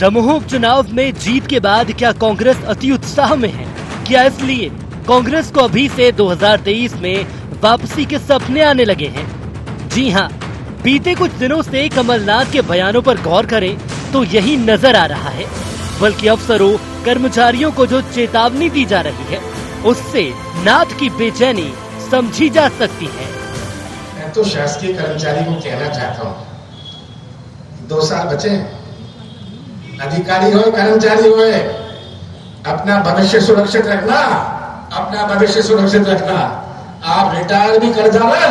दमोह उपचुनाव में जीत के बाद क्या कांग्रेस अति उत्साह में है? क्या इसलिए कांग्रेस को अभी से 2023 में वापसी के सपने आने लगे हैं? जी हाँ, बीते कुछ दिनों से कमलनाथ के बयानों पर गौर करें तो यही नजर आ रहा है। बल्कि अफसरों कर्मचारियों को जो चेतावनी दी जा रही है, उससे नाथ की बेचैनी समझी जा सकती है। मैं तो शासकीय कर्मचारी को कहना चाहता हूँ, 2 साल बचे, अधिकारी हो कर्मचारी हो, अपना भविष्य सुरक्षित रखना, अपना भविष्य सुरक्षित रखना। आप रिटायर भी कर जाना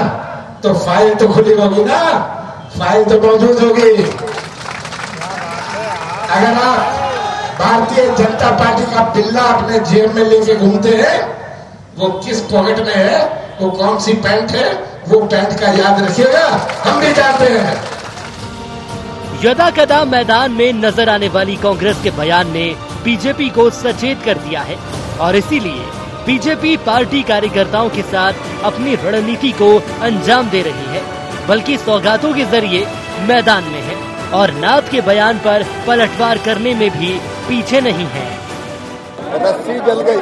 तो फाइल तो खुली होगी ना, फाइल तो मौजूद होगी। अगर आप भारतीय जनता पार्टी का बिल्ला अपने जेब में लेके घूमते हैं, वो किस पॉकेट में है, वो कौन सी पैंट है, वो पैंट का याद रखिएगा, हम भी जानते हैं। यदा कदा मैदान में नजर आने वाली कांग्रेस के बयान ने बीजेपी को सचेत कर दिया है और इसीलिए बीजेपी पार्टी कार्यकर्ताओं के साथ अपनी रणनीति को अंजाम दे रही है, बल्कि सौगातों के जरिए मैदान में है और नाथ के बयान पर पलटवार करने में भी पीछे नहीं है। रस्सी जल गई,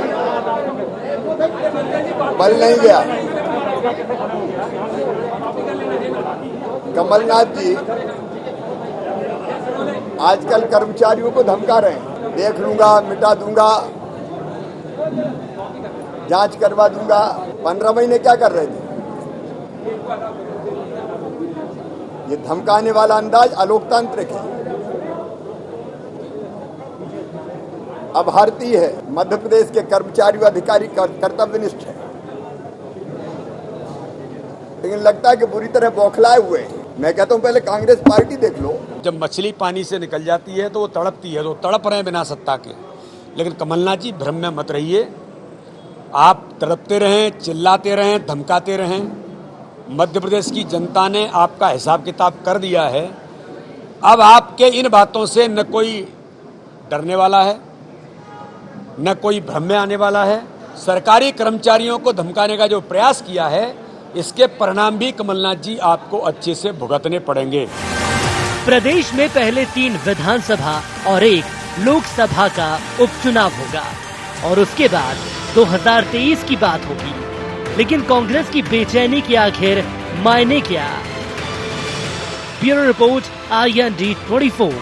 बल नहीं गया। कमलनाथ जी आजकल कर्मचारियों को धमका रहे हैं, देख लूंगा, मिटा दूंगा, जांच करवा दूंगा। 15 महीने क्या कर रहे थे? ये धमकाने वाला अंदाज अलोकतांत्रिक है, अब भारतीय है। मध्य प्रदेश के कर्मचारी व अधिकारी कर्तव्यनिष्ठ है, लेकिन लगता है कि बुरी तरह बौखलाए हुए हैं। मैं कहता हूं पहले कांग्रेस पार्टी देख लो। जब मछली पानी से निकल जाती है तो वो तड़पती है, तो तड़प रहे हैं बिना सत्ता के। लेकिन कमलनाथ जी भ्रम में मत रहिए, आप तड़पते रहें, चिल्लाते रहें, धमकाते रहें। मध्य प्रदेश की जनता ने आपका हिसाब किताब कर दिया है। अब आपके इन बातों से न कोई डरने वाला है, न कोई भ्रम में आने वाला है। सरकारी कर्मचारियों को धमकाने का जो प्रयास किया है, इसके परिणाम भी कमलनाथ जी आपको अच्छे से भुगतने पड़ेंगे। प्रदेश में पहले 3 विधानसभा और 1 लोकसभा का उपचुनाव होगा और उसके बाद 2023 की बात होगी। लेकिन कांग्रेस की बेचैनी के आखिर मायने क्या? Bureau report, IND 24।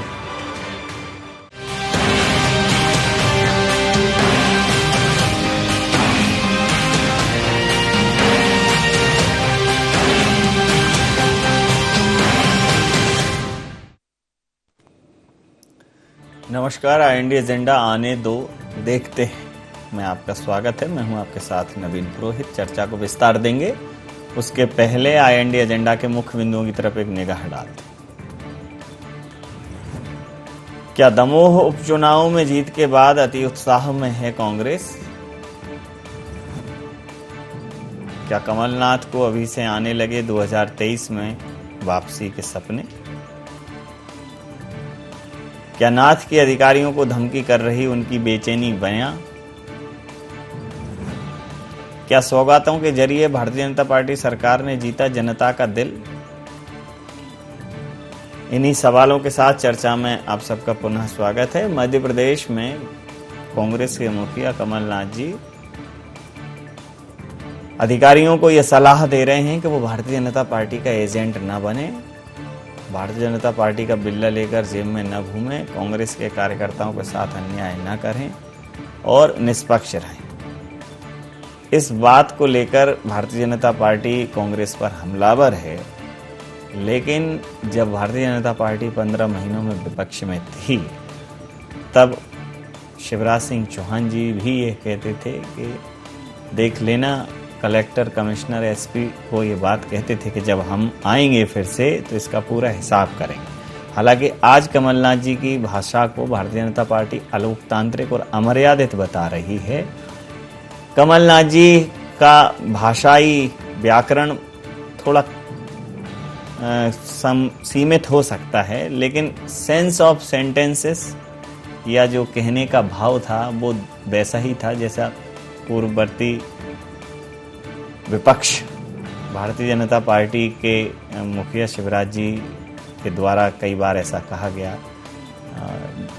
नमस्कार, IND एजेंडा आने दो, देखते हैं। मैं आपका स्वागत है, मैं हूं आपके साथ नवीन पुरोहित। चर्चा को विस्तार देंगे, उसके पहले IND एजेंडा के मुख्य बिंदुओं की तरफ एक निगाह डालते हैं। क्या दमोह उपचुनाव में जीत के बाद अति उत्साह में है कांग्रेस? क्या कमलनाथ को अभी से आने लगे 2023 में वापसी के सपने? क्या नाथ के अधिकारियों को धमकी कर रही उनकी बेचैनी बयां? क्या सौगातों के जरिए भारतीय जनता पार्टी सरकार ने जीता जनता का दिल? इन्हीं सवालों के साथ चर्चा में आप सबका पुनः स्वागत है। मध्य प्रदेश में कांग्रेस के मुखिया कमलनाथ जी अधिकारियों को यह सलाह दे रहे हैं कि वो भारतीय जनता पार्टी का एजेंट न बने, भारतीय जनता पार्टी का बिल्ला लेकर जेब में न घूमें, कांग्रेस के कार्यकर्ताओं के साथ अन्याय न करें और निष्पक्ष रहें। इस बात को लेकर भारतीय जनता पार्टी कांग्रेस पर हमलावर है, लेकिन जब भारतीय जनता पार्टी 15 महीनों में विपक्ष में थी, तब शिवराज सिंह चौहान जी भी ये कहते थे कि देख लेना, कलेक्टर, कमिश्नर, SP को ये बात कहते थे कि जब हम आएंगे फिर से तो इसका पूरा हिसाब करेंगे। हालांकि आज कमलनाथ जी की भाषा को भारतीय जनता पार्टी अलोकतांत्रिक और अमर्यादित बता रही है। कमलनाथ जी का भाषाई व्याकरण थोड़ा सीमित हो सकता है, लेकिन सेंस ऑफ सेंटेंसेस या जो कहने का भाव था वो वैसा ही था जैसा पूर्ववर्ती विपक्ष भारतीय जनता पार्टी के मुखिया शिवराज जी के द्वारा कई बार ऐसा कहा गया।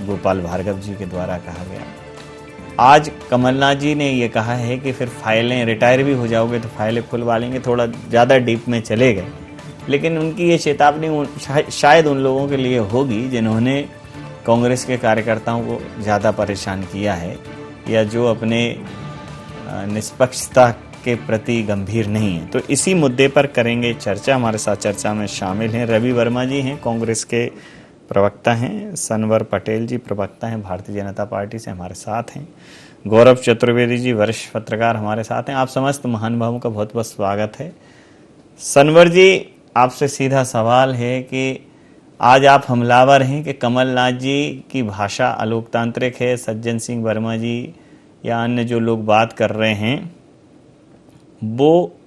गोपाल भार्गव जी के द्वारा कहा गया। आज कमलनाथ जी ने ये कहा है कि फिर फाइलें, रिटायर भी हो जाओगे तो फाइलें खुलवा लेंगे, थोड़ा ज़्यादा डीप में चले गए। लेकिन उनकी ये चेतावनी शायद उन लोगों के लिए होगी जिन्होंने कांग्रेस के कार्यकर्ताओं को ज़्यादा परेशान किया है या जो अपने निष्पक्षता के प्रति गंभीर नहीं है। तो इसी मुद्दे पर करेंगे चर्चा। हमारे साथ चर्चा में शामिल हैं रवि वर्मा जी, हैं कांग्रेस के प्रवक्ता हैं, सनवर पटेल जी प्रवक्ता हैं भारतीय जनता पार्टी से हमारे साथ हैं, गौरव चतुर्वेदी जी वरिष्ठ पत्रकार हमारे साथ हैं। आप समस्त महानुभावों का बहुत बहुत स्वागत है। सनवर जी, आपसे सीधा सवाल है कि आज आप हमलावर हैं कि कमलनाथ जी की भाषा अलोकतांत्रिक है, सज्जन सिंह वर्मा जी या अन्य जो लोग बात कर रहे हैं वो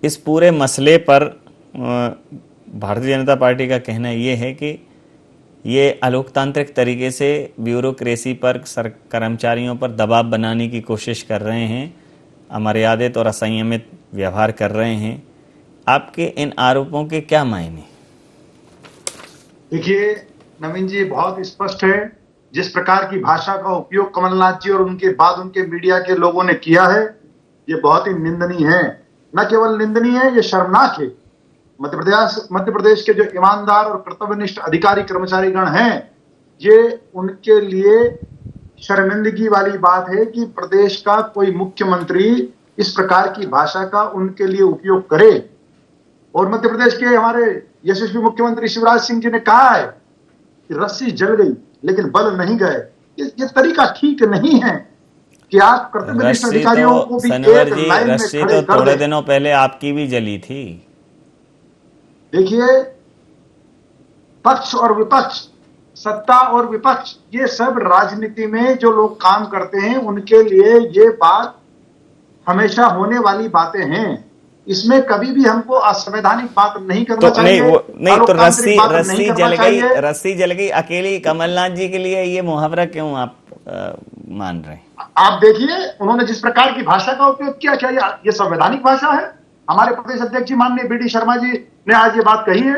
इस पूरे मसले पर भारतीय जनता पार्टी का कहना ये है कि ये अलोकतांत्रिक तरीके से ब्यूरोक्रेसी पर, कर्मचारियों पर दबाव बनाने की कोशिश कर रहे हैं, अमर्यादित और असंयमित व्यवहार कर रहे हैं। आपके इन आरोपों के क्या मायने? देखिए नवीन जी, बहुत स्पष्ट है जिस प्रकार की भाषा का उपयोग कमलनाथ जी और उनके बाद उनके मीडिया के लोगों ने किया है, ये बहुत ही निंदनीय है। न केवल निंदनीय है, ये शर्मनाक है। मध्य प्रदेश के जो ईमानदार और कर्तव्यनिष्ठ अधिकारी कर्मचारीगण हैं, ये उनके लिए शर्मिंदगी वाली बात है कि प्रदेश का कोई मुख्यमंत्री इस प्रकार की भाषा का उनके लिए उपयोग करे। और मध्य प्रदेश के हमारे यशस्वी मुख्यमंत्री शिवराज सिंह जी ने कहा है कि रस्सी जल गई लेकिन बल नहीं गए। ये तरीका ठीक नहीं है कि आप कर्तव्यनिष्ठ अधिकारियों को भी एक लाइन में खड़े कर दें। थोड़े दिनों पहले आपकी भी जली थी। देखिए, पक्ष और विपक्ष, सत्ता और विपक्ष, ये सब राजनीति में जो लोग काम करते हैं उनके लिए ये बात हमेशा होने वाली बातें हैं। इसमें कभी भी हमको असंवैधानिक बात नहीं करना चाहिए। तो रस्सी जल गई अकेली कमलनाथ जी के लिए ये मुहावरा क्यों आप मान रहे हैं? आप देखिए, उन्होंने जिस प्रकार की भाषा का उपयोग किया, क्या ये संवैधानिक भाषा है? हमारे प्रदेश अध्यक्ष जी माननीय बी डी शर्मा जी ने आज ये बात कही है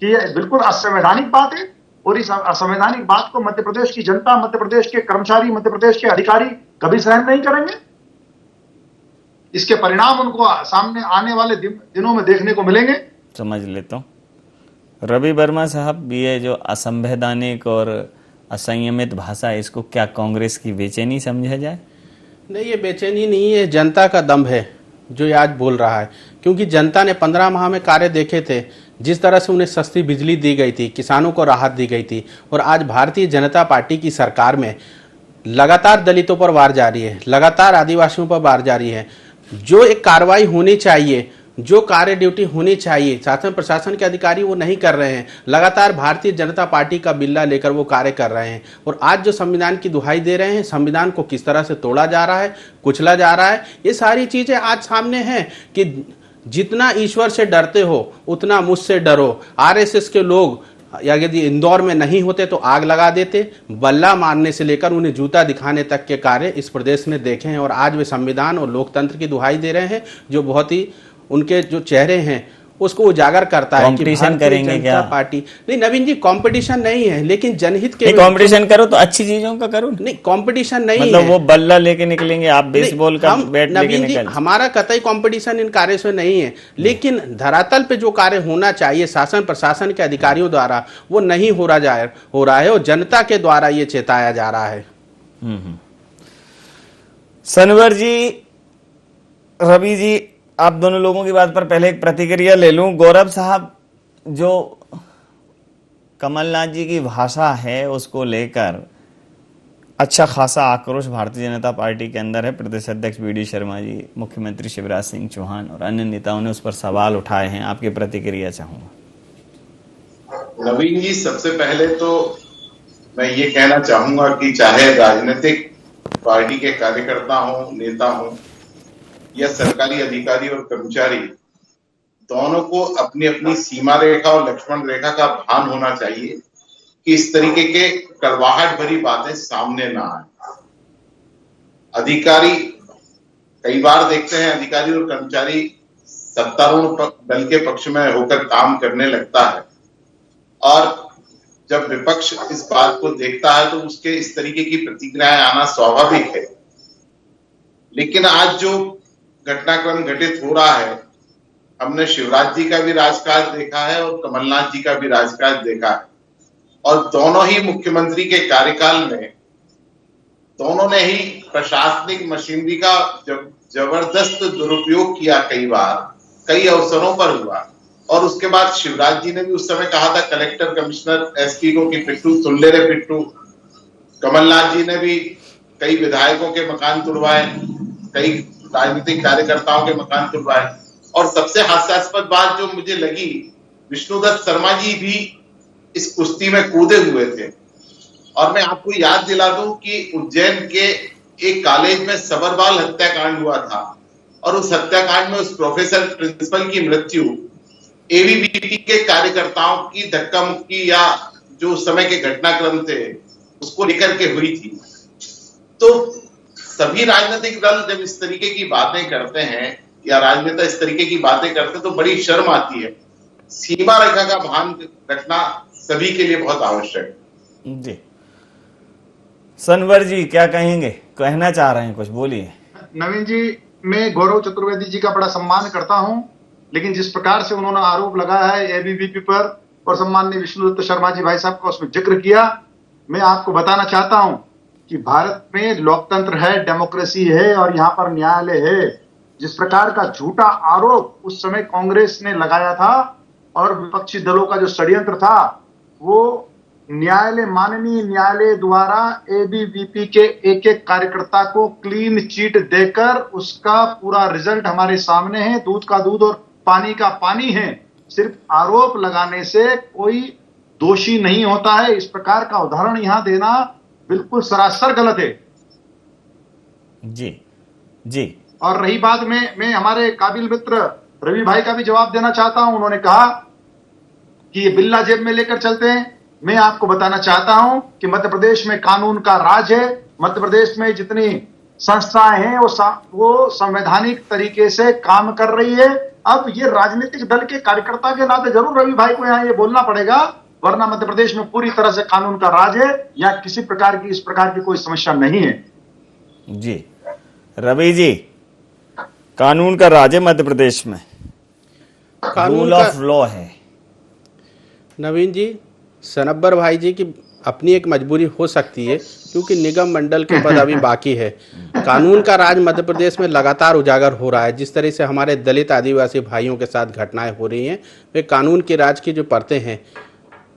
कि ये बिल्कुल असंवैधानिक बात है। और इस असंवैधानिक बात को मध्य प्रदेश की जनता, मध्य प्रदेश के कर्मचारी, मध्य प्रदेश के अधिकारी कभी सहन नहीं करेंगे। इसके परिणाम उनको सामने आने वाले दिनों में देखने को मिलेंगे। समझ लेता हूं। रवि वर्मा साहब, ये जो असंवैधानिक और असंयमित भाषा है, इसको क्या कांग्रेस की बेचैनी समझा जाए? नहीं, ये बेचैनी नहीं है, जनता का दम है जो ये आज बोल रहा है। क्योंकि जनता ने 15 माह में कार्य देखे थे, जिस तरह से उन्हें सस्ती बिजली दी गई थी, किसानों को राहत दी गई थी। और आज भारतीय जनता पार्टी की सरकार में लगातार दलितों पर वार जारी है, लगातार आदिवासियों पर वार जारी है। जो एक कार्रवाई होनी चाहिए, जो कार्य ड्यूटी होनी चाहिए शासन प्रशासन के अधिकारी, वो नहीं कर रहे हैं। लगातार भारतीय जनता पार्टी का बिल्ला लेकर वो कार्य कर रहे हैं। और आज जो संविधान की दुहाई दे रहे हैं, संविधान को किस तरह से तोड़ा जा रहा है, कुचला जा रहा है, ये सारी चीजें आज सामने हैं कि जितना ईश्वर से डरते हो उतना मुझसे डरो। आरएसएस के लोग या यदि इंदौर में नहीं होते तो आग लगा देते। बल्ला मारने से लेकर उन्हें जूता दिखाने तक के कार्य इस प्रदेश में देखे हैं। और आज वे संविधान और लोकतंत्र की दुहाई दे रहे हैं, जो बहुत ही उनके जो चेहरे हैं उसको उजागर करता है। कंपटीशन करेंगे क्या पार्टी? नहीं नवीन जी, कंपटीशन नहीं है, लेकिन जनहित के कंपटीशन करो तो अच्छी चीजों का करो। नहीं, कंपटीशन नहीं मतलब है। वो बल्ला लेके निकलेंगे, आप बेसबॉल का बैट लेके निकल। हमारा कतई कंपटीशन इन कार्यों से नहीं है, लेकिन धरातल पे जो कार्य होना चाहिए शासन प्रशासन के अधिकारियों द्वारा वो नहीं हो रहा है और जनता के द्वारा ये चेताया जा रहा है। सनवर जी, रवि जी, आप दोनों लोगों की बात पर पहले एक प्रतिक्रिया ले लूं। गौरव साहब, जो कमलनाथ जी की भाषा है उसको लेकर अच्छा खासा आक्रोश भारतीय जनता पार्टी के अंदर है। प्रदेश अध्यक्ष बी डी शर्मा जी, मुख्यमंत्री शिवराज सिंह चौहान और अन्य नेताओं ने उस पर सवाल उठाए हैं। आपकी प्रतिक्रिया चाहूंगा। नवीन जी, सबसे पहले तो मैं ये कहना चाहूंगा कि चाहे राजनीतिक पार्टी के कार्यकर्ता हो, नेता हो या सरकारी अधिकारी और कर्मचारी, दोनों को अपनी अपनी सीमा रेखा और लक्ष्मण रेखा का भान होना चाहिए कि इस तरीके के कड़वाहट भरी बातें सामने ना आए। अधिकारी, कई बार देखते हैं अधिकारी और कर्मचारी सत्तारूढ़ दल के पक्ष में होकर काम करने लगता है और जब विपक्ष इस बात को देखता है तो उसके इस तरीके की प्रतिक्रियाएं आना स्वाभाविक है। लेकिन आज जो घटनाक्रम घटित हो रहा है, हमने शिवराज जी का भी राजकाज देखा है और कमलनाथ जी का भी राजकाज देखा है, और दोनों ही मुख्यमंत्री के कार्यकाल में दोनों ने ही प्रशासनिक मशीनरी का जबरदस्त दुरुपयोग किया, कई बार कई अवसरों पर हुआ। और उसके बाद शिवराज जी ने भी उस समय कहा था कलेक्टर कमिश्नर एसपी को कि पिट्टू सुन ले रे पिट्टू। कमलनाथ जी ने भी कई विधायकों के मकान तुड़वाए, कई राजनीतिक कार्यकर्ताओं के मकान तुड़वाए, और सबसे हास्यास्पद बात जो मुझे लगी, विष्णुदत्त शर्मा जी भी इस कुश्ती में कूदे हुए थे। और मैं आपको याद दिला दूं कि उज्जैन के एक कॉलेज में सबरवाल हत्याकांड हुआ था, और उस हत्याकांड में उस प्रोफेसर प्रिंसिपल की मृत्यु एबीवीपी के कार्यकर्ताओं की धक्का मुक्की या जो उस समय के घटनाक्रम थे उसको लेकर के हुई थी। तो सभी राजनीतिक दल जब इस तरीके की बातें करते हैं या राजनेता इस तरीके की बातें करते हैं तो बड़ी शर्म आती है। सीमा रेखा का भान रखना सभी के लिए बहुत आवश्यक है। जी, सनवर जी क्या कहेंगे, कहना चाह रहे हैं कुछ, बोलिए। नवीन जी, मैं गौरव चतुर्वेदी जी का बड़ा सम्मान करता हूं, लेकिन जिस प्रकार से उन्होंने आरोप लगाया है एबीवीपी पर और सम्माननीय विष्णुदत्त शर्मा जी भाई साहब का उसमें जिक्र किया, मैं आपको बताना चाहता हूं कि भारत में लोकतंत्र है, डेमोक्रेसी है और यहाँ पर न्यायालय है। जिस प्रकार का झूठा आरोप उस समय कांग्रेस ने लगाया था और विपक्षी दलों का जो षड्यंत्र था, वो न्यायालय, माननीय न्यायालय द्वारा एबीवीपी के एक एक कार्यकर्ता को क्लीन चिट देकर उसका पूरा रिजल्ट हमारे सामने है। दूध का दूध और पानी का पानी है। सिर्फ आरोप लगाने से कोई दोषी नहीं होता है। इस प्रकार का उदाहरण यहां देना बिल्कुल सरासर गलत है। जी जी। और रही बात, मैं हमारे काबिल मित्र रवि भाई का भी जवाब देना चाहता हूं। उन्होंने कहा कि ये बिल्ला जेब में लेकर चलते हैं। मैं आपको बताना चाहता हूं कि मध्य प्रदेश में कानून का राज है। मध्य प्रदेश में जितनी संस्थाएं हैं वो संवैधानिक तरीके से काम कर रही है। अब ये राजनीतिक दल के कार्यकर्ता के नाते जरूर रवि भाई को यहाँ ये बोलना पड़ेगा, वरना मध्य प्रदेश में पूरी तरह से कानून का राज है, या किसी प्रकार की इस प्रकार की कोई समस्या नहीं है। जी रवि जी, कानून का राज है मध्य प्रदेश में, रूल ऑफ लॉ है। नवीन जी, सनब्बर भाई जी की अपनी एक मजबूरी हो सकती है क्योंकि निगम मंडल के पद अभी बाकी है। कानून का राज मध्य प्रदेश में लगातार उजागर हो रहा है। जिस तरह से हमारे दलित आदिवासी भाइयों के साथ घटनाएं हो रही हैं, वे कानून के राज की जो परतें हैं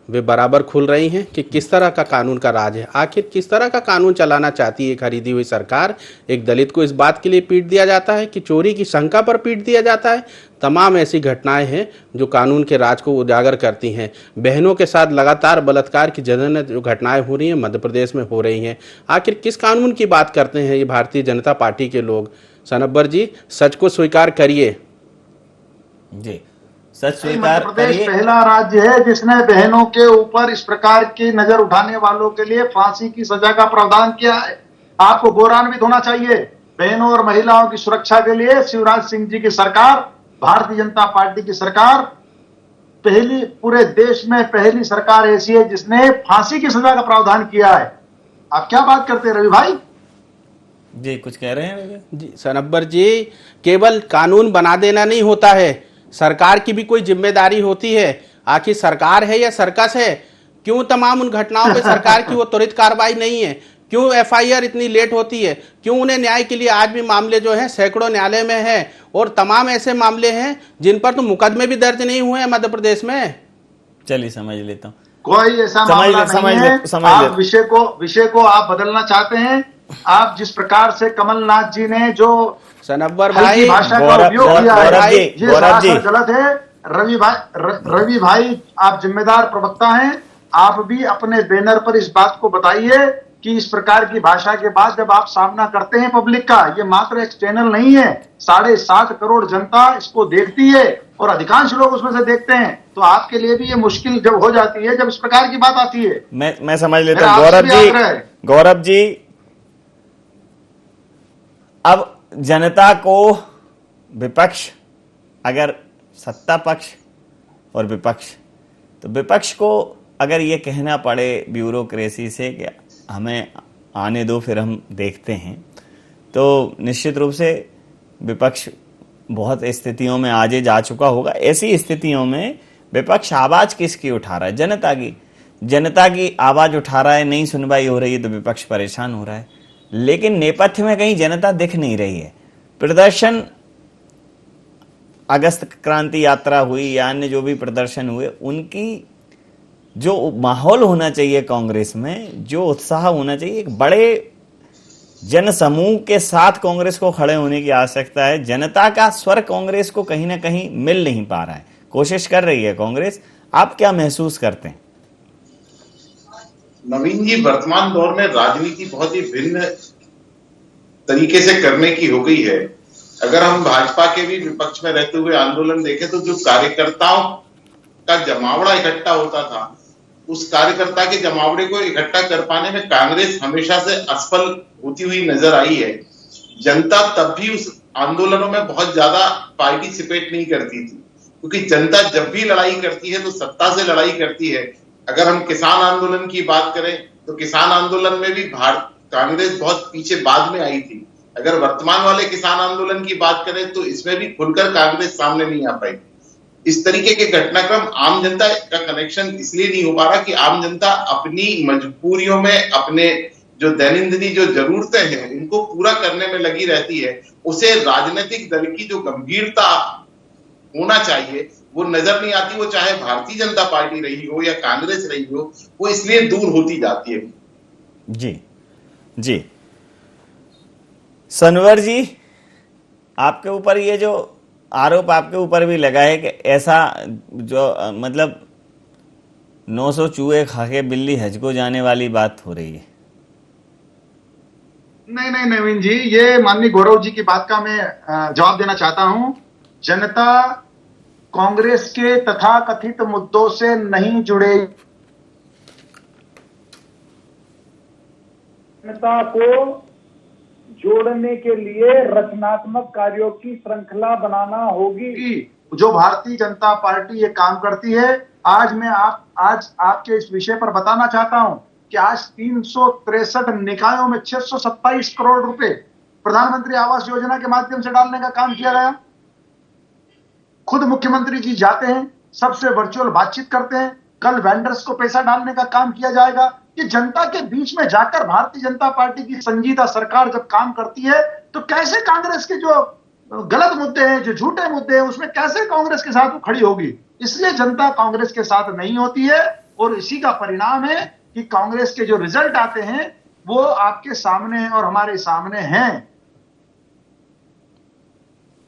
वे बराबर खुल रही हैं कि किस तरह का कानून का राज है। आखिर किस तरह का कानून चलाना चाहती है खरीदी हुई सरकार। एक दलित को इस बात के लिए पीट दिया जाता है कि चोरी की शंका पर पीट दिया जाता है। तमाम ऐसी घटनाएं हैं जो कानून के राज को उजागर करती हैं। बहनों के साथ लगातार बलात्कार की जघन्य जो घटनाएं हो रही हैं मध्य प्रदेश में हो रही हैं। आखिर किस कानून की बात करते हैं ये भारतीय जनता पार्टी के लोग। सनब्बर जी, सच को स्वीकार करिए। जी, सच स्वीकार मध्य प्रदेश पहला राज्य है जिसने बहनों के ऊपर इस प्रकार की नजर उठाने वालों के लिए फांसी की सजा का प्रावधान किया है। आपको गौरवान्वित होना चाहिए। बहनों और महिलाओं की सुरक्षा के लिए शिवराज सिंह जी की सरकार, भारतीय जनता पार्टी की सरकार, पहली पूरे देश में पहली सरकार ऐसी है जिसने फांसी की सजा का प्रावधान किया है। आप क्या बात करते हैं रवि भाई? जी कुछ कह रहे हैं जी सनब्बर जी, केवल कानून बना देना नहीं होता है, सरकार की भी कोई जिम्मेदारी होती है। आखिर सरकार है या सर्कस है? क्यों तमाम उन घटनाओं पे सरकार की वो त्वरित कार्रवाई नहीं है? क्यों एफआईआर इतनी लेट होती है? क्यों उन्हें न्याय के लिए आज भी मामले जो है सैकड़ों न्यायालय में है, और तमाम ऐसे मामले हैं जिन पर तो मुकदमे भी दर्ज नहीं हुए हैं मध्य प्रदेश में। चलिए समझ लेता हूँ, कोई ऐसा मामला नहीं है। आप विषय को आप बदलना चाहते हैं। आप जिस प्रकार से कमलनाथ जी ने जो सनब्बर भाई भाषा का उपयोग किया है ये सरासर गलत है। रवि भाई आप जिम्मेदार प्रवक्ता हैं, आप भी अपने बैनर पर इस बात को बताइए कि इस प्रकार की भाषा के बाद जब आप सामना करते हैं पब्लिक का, ये मात्र एक चैनल नहीं है, 7.5 करोड़ जनता इसको देखती है और अधिकांश लोग उसमें से देखते हैं, तो आपके लिए भी ये मुश्किल जब हो जाती है जब इस प्रकार की बात आती है। मैं समझ लेता हूँ। गौरव जी, अब जनता को विपक्ष, अगर सत्ता पक्ष और विपक्ष, तो विपक्ष को अगर ये कहना पड़े ब्यूरोक्रेसी से कि हमें आने दो फिर हम देखते हैं, तो निश्चित रूप से विपक्ष बहुत स्थितियों में आगे जा चुका होगा। ऐसी स्थितियों में विपक्ष आवाज किसकी उठा रहा है? जनता की आवाज उठा रहा है। नहीं सुनवाई हो रही है तो विपक्ष परेशान हो रहा है, लेकिन नेपथ्य में कहीं जनता दिख नहीं रही है। प्रदर्शन, अगस्त क्रांति यात्रा हुई या अन्य जो भी प्रदर्शन हुए, उनकी जो माहौल होना चाहिए कांग्रेस में, जो उत्साह होना चाहिए, एक बड़े जन समूह के साथ कांग्रेस को खड़े होने की आवश्यकता है। जनता का स्वर कांग्रेस को कहीं ना कहीं मिल नहीं पा रहा है। कोशिश कर रही है कांग्रेस, आप क्या महसूस करते हैं? नवीन जी, वर्तमान दौर में राजनीति बहुत ही भिन्न तरीके से करने की हो गई है। अगर हम भाजपा के भी विपक्ष में रहते हुए आंदोलन देखें तो जो कार्यकर्ताओं का जमावड़ा इकट्ठा होता था, उस कार्यकर्ता के जमावड़े को इकट्ठा कर पाने में कांग्रेस हमेशा से असफल होती हुई नजर आई है। जनता तब भी उस आंदोलनों में बहुत ज्यादा पार्टिसिपेट नहीं करती थी, क्योंकि जनता जब भी लड़ाई करती है तो सत्ता से लड़ाई करती है। अगर हम किसान आंदोलन की बात करें तो किसान आंदोलन में भी कांग्रेस बहुत पीछे बाद में आई थी। अगर वर्तमान वाले किसान आंदोलन की बात करें तो इसमें भी खुलकर कांग्रेस सामने नहीं आ पाई। इस तरीके के घटनाक्रम आम जनता का कनेक्शन इसलिए नहीं हो पा रहा कि आम जनता अपनी मजबूरियों में, अपने जो दैनंदिनी जो जरूरतें हैं उनको पूरा करने में लगी रहती है। उसे राजनीतिक दल की जो गंभीरता होना चाहिए वो नजर नहीं आती। वो चाहे भारतीय जनता पार्टी रही हो या कांग्रेस रही हो, वो इसलिए दूर होती जाती है। जी जी, सनवर जी, आपके ऊपर ये जो आरोप आपके ऊपर भी लगा है कि ऐसा जो मतलब 900 चूहे खा के बिल्ली हज को जाने वाली बात हो रही है। नहीं नवीन जी, ये माननीय गौरव जी की बात का मैं जवाब देना चाहता हूं। जनता कांग्रेस के तथाकथित मुद्दों से नहीं जुड़े। जनता को जोड़ने के लिए रचनात्मक कार्यों की श्रृंखला बनाना होगी। जो भारतीय जनता पार्टी ये काम करती है, आज आपके इस विषय पर बताना चाहता हूं कि आज 363 निकायों में 627 करोड़ रुपए प्रधानमंत्री आवास योजना के माध्यम से डालने का काम किया गया। खुद मुख्यमंत्री जी जाते हैं, सबसे वर्चुअल बातचीत करते हैं। कल वेंडर्स को पैसा डालने का काम किया जाएगा। कि जनता के बीच में जाकर भारतीय जनता पार्टी की संजीदा सरकार जब काम करती है तो कैसे कांग्रेस के जो गलत मुद्दे हैं, जो झूठे मुद्दे हैं, उसमें कैसे कांग्रेस के साथ वो खड़ी होगी। इसलिए जनता कांग्रेस के साथ नहीं होती है और इसी का परिणाम है कि कांग्रेस के जो रिजल्ट आते हैं वो आपके सामने और हमारे सामने हैं।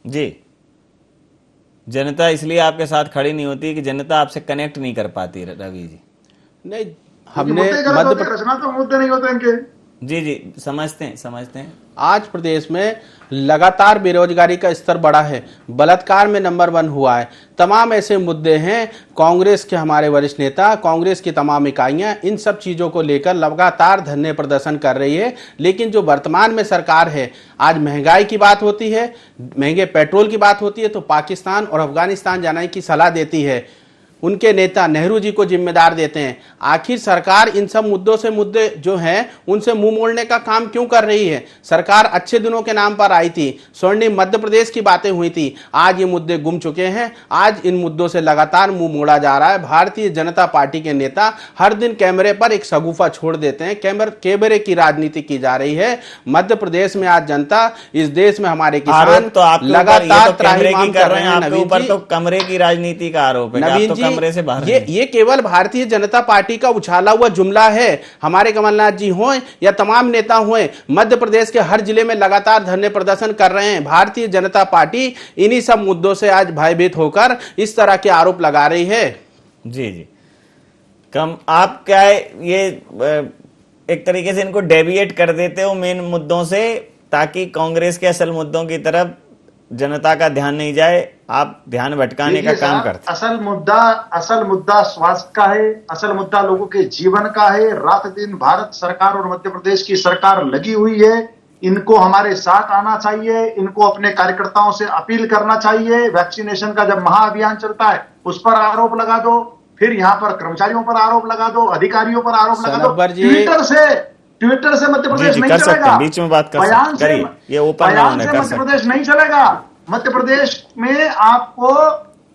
जी, जनता इसलिए आपके साथ खड़ी नहीं होती कि जनता आपसे कनेक्ट नहीं कर पाती। रवि जी, नहीं, हमने रचना तो मुद्दे नहीं होते इनके। जी, समझते हैं। आज प्रदेश में लगातार बेरोजगारी का स्तर बढ़ा है, बलात्कार में नंबर 1 हुआ है। तमाम ऐसे मुद्दे हैं। कांग्रेस के हमारे वरिष्ठ नेता, कांग्रेस की तमाम इकाइयां इन सब चीजों को लेकर लगातार धरने प्रदर्शन कर रही है। लेकिन जो वर्तमान में सरकार है, आज महंगाई की बात होती है, महंगे पेट्रोल की बात होती है तो पाकिस्तान और अफगानिस्तान जाने की सलाह देती है। उनके नेता नेहरू जी को जिम्मेदार देते हैं। आखिर सरकार इन सब मुद्दे जो हैं उनसे मुंह मोड़ने का काम क्यों कर रही है? सरकार अच्छे दिनों के नाम पर आई थी, स्वर्णिम मध्य प्रदेश की बातें हुई थी। आज ये मुद्दे गुम चुके हैं। आज इन मुद्दों से लगातार मुंह मोड़ा जा रहा है। भारतीय जनता पार्टी के नेता हर दिन कैमरे पर एक शगुफा छोड़ देते हैं। कैमरे की राजनीति की जा रही है। मध्य प्रदेश में आज जनता, इस देश में हमारे किसान तो लगातार त्राहिमाम कर रहे हैं। आपके ऊपर तो कमरे की राजनीति का आरोप है। नवीन जी, ये केवल भारतीय जनता पार्टी का उछाला हुआ जुमला है। हमारे कमलनाथ जी हों या तमाम नेता हों, मध्य प्रदेश के हर जिले में लगातार धरने प्रदर्शन कर रहे हैं। भारतीय जनता पार्टी इन्हीं सब मुद्दों से आज भयभीत होकर इस तरह के आरोप लगा रही है। जी, आप क्या ये एक तरीके से इनको डेविएट कर देते हो मेन मुद्दों से, ताकि कांग्रेस के असल मुद्दों की तरफ जनता का ध्यान नहीं जाए, आप ध्यान भटकाने का काम करते। असल मुद्दा स्वास्थ्य का है, असल मुद्दा लोगों के जीवन का है। रात दिन भारत सरकार और मध्य प्रदेश की सरकार लगी हुई है। इनको हमारे साथ आना चाहिए, इनको अपने कार्यकर्ताओं से अपील करना चाहिए। वैक्सीनेशन का जब महाअभियान चलता है उस पर आरोप लगा दो, फिर यहाँ पर कर्मचारियों पर आरोप लगा दो, अधिकारियों पर आरोप लगा दो। सनबर जी, ट्विटर से मध्य प्रदेश नहीं कर सकते चलेगा। हैं, बीच में बात कर बयान सकते हैं, ये ओपन बयान से कर मध्य प्रदेश नहीं चलेगा। मध्य प्रदेश में आपको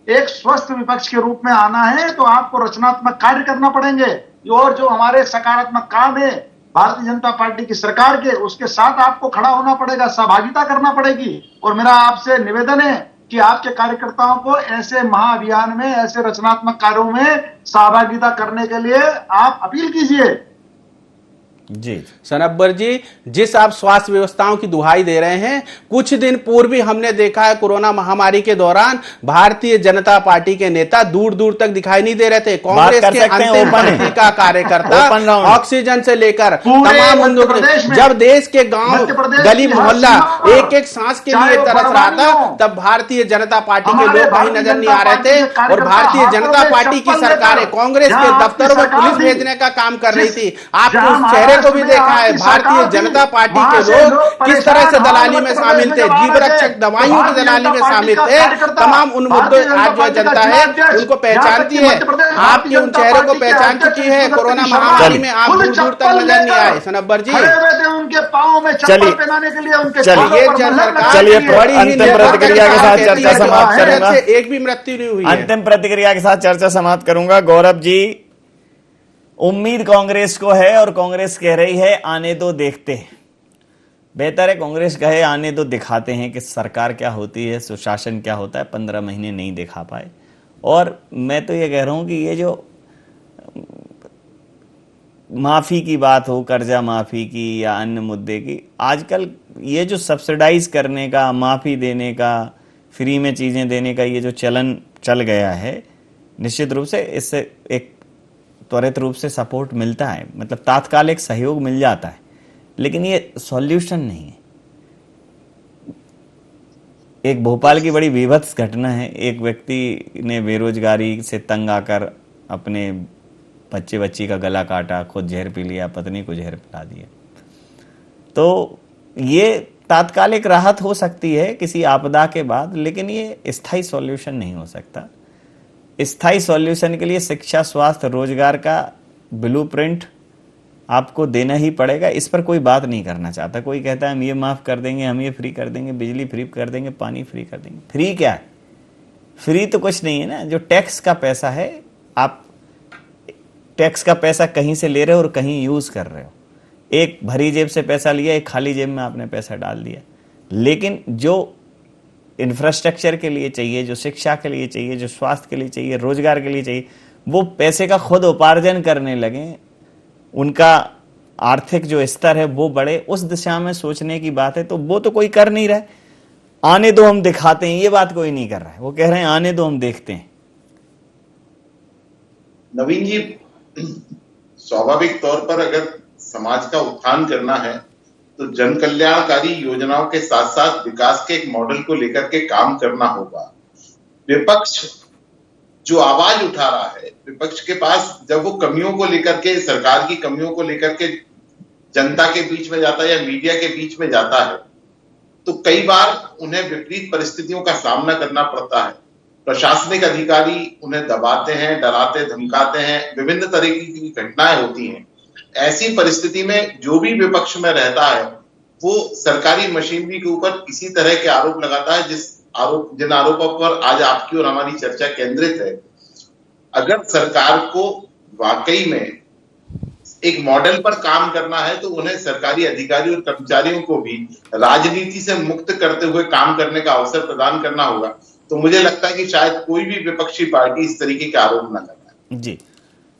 एक स्वस्थ विपक्ष के रूप में आना है तो आपको रचनात्मक कार्य करना पड़ेंगे, और जो हमारे सकारात्मक काम है भारतीय जनता पार्टी की सरकार के, उसके साथ आपको खड़ा होना पड़ेगा, सहभागिता करना पड़ेगी। और मेरा आपसे निवेदन है कि आपके कार्यकर्ताओं को ऐसे महाअभियान में, ऐसे रचनात्मक कार्यों में सहभागिता करने के लिए आप अपील कीजिए। जी सनब्बर जी, जिस आप स्वास्थ्य व्यवस्थाओं की दुहाई दे रहे हैं, कुछ दिन पूर्व हमने देखा है कोरोना महामारी के दौरान भारतीय जनता पार्टी के नेता दूर दूर तक दिखाई नहीं दे रहे थे। कांग्रेस के अंतिम पंक्ति का कार्यकर्ता ऑक्सीजन से लेकर तमाम मुद्दों, जब देश के गांव गली मोहल्ला एक एक सांस के लिए तरस रहा था, तब भारतीय जनता पार्टी के लोग कहीं नजर नहीं आ रहे थे। और भारतीय जनता पार्टी की सरकारें कांग्रेस के दफ्तरों में पुलिस भेजने का काम कर रही थी। आपने उस चेहरे को भी देखा है। भारतीय जनता पार्टी के लोग किस तरह से दलाली में शामिल थे, जीव रक्षक दवाइयों की दलाली में शामिल थे। तमाम उन मुद्दों आज जो जनता है उनको पहचानती है। आपके उन चेहरों को पहचान चुकी है। कोरोना महामारी में आप दूर दूर तक नजर नहीं आए। सनब्बर जी, उनके पाँव में चप्पल पहनाने के लिए उनके चलिए अंतिम प्रतिक्रिया के साथ चर्चा समाप्त करूंगा। एक भी मृत्यु नहीं हुई। अंतिम प्रतिक्रिया के साथ चर्चा समाप्त करूंगा। गौरव जी, उम्मीद कांग्रेस को है और कांग्रेस कह रही है आने दो, देखते हैं। बेहतर है कांग्रेस कहे आने दो, दिखाते हैं कि सरकार क्या होती है, सुशासन क्या होता है। 15 महीने नहीं दिखा पाए। और मैं तो ये कह रहा हूं कि ये जो माफी की बात हो, कर्जा माफी की या अन्य मुद्दे की, आजकल ये जो सब्सिडाइज करने का, माफी देने का, फ्री में चीजें देने का ये जो चलन चल गया है, निश्चित रूप से इससे एक त्वरित रूप से सपोर्ट मिलता है, मतलब तात्कालिक सहयोग मिल जाता है, लेकिन ये सॉल्यूशन नहीं है। एक भोपाल की बड़ी विभत्स घटना है। एक व्यक्ति ने बेरोजगारी से तंग आकर अपने बच्ची का गला काटा, खुद जहर पी लिया, पत्नी को जहर पिला दिया। तो ये तात्कालिक राहत हो सकती है किसी आपदा के बाद, लेकिन ये स्थायी सॉल्यूशन नहीं हो सकता। स्थायी सॉल्यूशन के लिए शिक्षा, स्वास्थ्य, रोजगार का ब्लूप्रिंट आपको देना ही पड़ेगा। इस पर कोई बात नहीं करना चाहता। कोई कहता है हम ये माफ कर देंगे, हम ये फ्री कर देंगे, बिजली फ्री कर देंगे, पानी फ्री कर देंगे। फ्री क्या है? फ्री तो कुछ नहीं है ना। जो टैक्स का पैसा है, आप टैक्स का पैसा कहीं से ले रहे हो और कहीं यूज कर रहे हो। एक भरी जेब से पैसा लिया, एक खाली जेब में आपने पैसा डाल दिया। लेकिन जो इंफ्रास्ट्रक्चर के लिए चाहिए, जो शिक्षा के लिए चाहिए, जो स्वास्थ्य के लिए चाहिए, रोजगार के लिए चाहिए, वो पैसे का खुद उपार्जन करने लगे, उनका आर्थिक जो स्तर है वो बढ़े, उस दिशा में सोचने की बात है। तो वो तो कोई कर नहीं रहा है। आने दो हम दिखाते हैं, ये बात कोई नहीं कर रहा है। वो कह रहे हैं आने दो हम देखते हैं। नवीन जी, स्वाभाविक तौर पर अगर समाज का उत्थान करना है तो जन कल्याणकारी योजनाओं के साथ साथ विकास के एक मॉडल को लेकर के काम करना होगा। विपक्ष जो आवाज उठा रहा है, विपक्ष के पास जब वो कमियों को लेकर के, सरकार की कमियों को लेकर के जनता के बीच में जाता है या मीडिया के बीच में जाता है, तो कई बार उन्हें विपरीत परिस्थितियों का सामना करना पड़ता है। प्रशासनिक अधिकारी उन्हें दबाते हैं, डराते धमकाते हैं, विभिन्न तरीके की घटनाएं होती हैं। ऐसी परिस्थिति में जो भी विपक्ष में रहता है वो सरकारी मशीनरी के ऊपर इसी तरह के आरोप लगाता है जिन आरोपों पर आज आपकी और हमारी चर्चा केंद्रित है। अगर सरकार को वाकई में एक मॉडल पर काम करना है तो उन्हें सरकारी अधिकारी और कर्मचारियों को भी राजनीति से मुक्त करते हुए काम करने का अवसर प्रदान करना होगा। तो मुझे लगता है कि शायद कोई भी विपक्षी पार्टी इस तरीके के आरोप न करे। जी,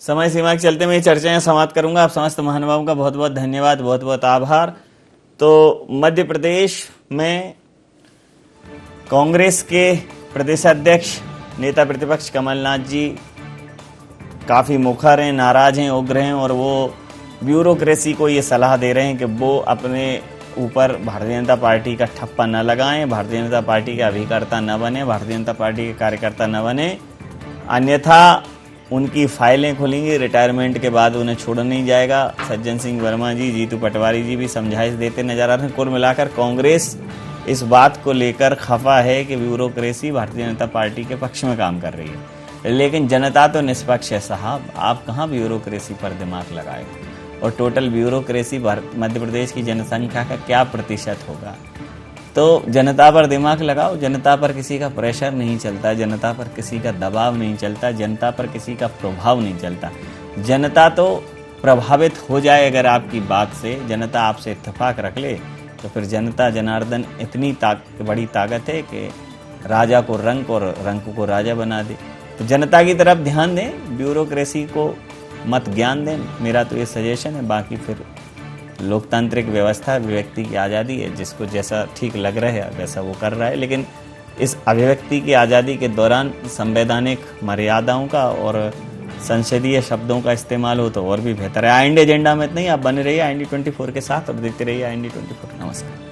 समय सीमा के चलते मैं ये चर्चाएं समाप्त करूंगा। आप समस्त महानुभावों का बहुत बहुत धन्यवाद, बहुत बहुत आभार। तो मध्य प्रदेश में कांग्रेस के प्रदेशाध्यक्ष नेता प्रतिपक्ष कमलनाथ जी काफ़ी मुखर हैं, नाराज हैं, उग्र हैं, और वो ब्यूरोक्रेसी को ये सलाह दे रहे हैं कि वो अपने ऊपर भारतीय जनता पार्टी का ठप्पा न लगाएं, भारतीय जनता पार्टी के अभिकर्ता न बने, भारतीय जनता पार्टी के कार्यकर्ता न बने, अन्यथा उनकी फाइलें खुलेंगी, रिटायरमेंट के बाद उन्हें छोड़ा नहीं जाएगा। सज्जन सिंह वर्मा जी, जीतू पटवारी जी भी समझाइश देते नजर आ रहे हैं। कुल मिलाकर कांग्रेस इस बात को लेकर खफा है कि ब्यूरोक्रेसी भारतीय जनता पार्टी के पक्ष में काम कर रही है। लेकिन जनता तो निष्पक्ष है साहब, आप कहाँ ब्यूरोक्रेसी पर दिमाग लगाए। और टोटल ब्यूरोक्रेसी मध्य प्रदेश की जनसंख्या का क्या प्रतिशत होगा। तो जनता पर दिमाग लगाओ, जनता पर किसी का प्रेशर नहीं चलता, जनता पर किसी का दबाव नहीं चलता, जनता पर किसी का प्रभाव नहीं चलता। जनता तो प्रभावित हो जाए अगर आपकी बात से, जनता आपसे इत्तेफाक रख ले तो फिर जनता जनार्दन इतनी बड़ी ताकत है कि राजा को रंक और रंक को राजा बना दे। तो जनता की तरफ ध्यान दें, ब्यूरोक्रेसी को मत ज्ञान दें, मेरा तो ये सजेशन है। बाकी फिर लोकतांत्रिक व्यवस्था, व्यक्ति की आज़ादी है, जिसको जैसा ठीक लग रहा है वैसा वो कर रहा है। लेकिन इस अभिव्यक्ति की आज़ादी के दौरान संवैधानिक मर्यादाओं का और संसदीय शब्दों का इस्तेमाल हो तो और भी बेहतर है। IND एजेंडा में नहीं, आप बने रहिए IND 24 के साथ और देखते रहिए IND 24। नमस्कार।